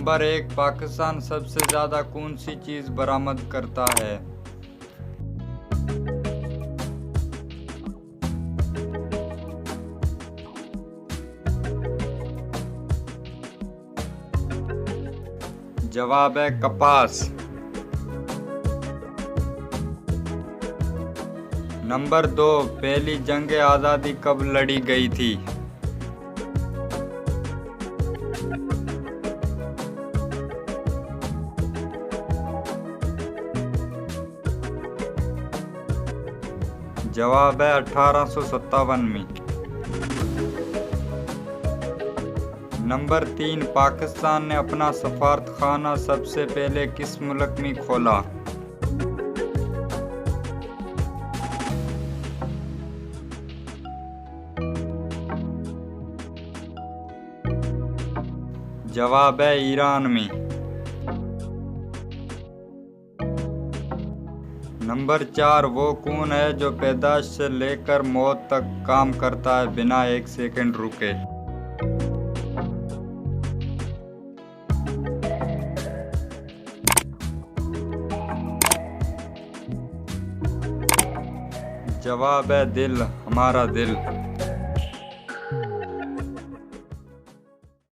Number 1, Pakistan सबसे ज़्यादा कौन सी चीज़ बरामद करता है? जवाब है कपास। नंबर 2, पहली जंग आज़ादी कब लड़ी गई थी? जवाब है 1857 में। नंबर 3, पाकिस्तान ने अपना सफारतखाना सबसे पहले किस मुल्क में खोला? जवाब है ईरान में। नंबर 4, वो कौन है जो पैदाइश से लेकर मौत तक काम करता है बिना एक सेकंड रुके? जवाब है दिल, हमारा दिल।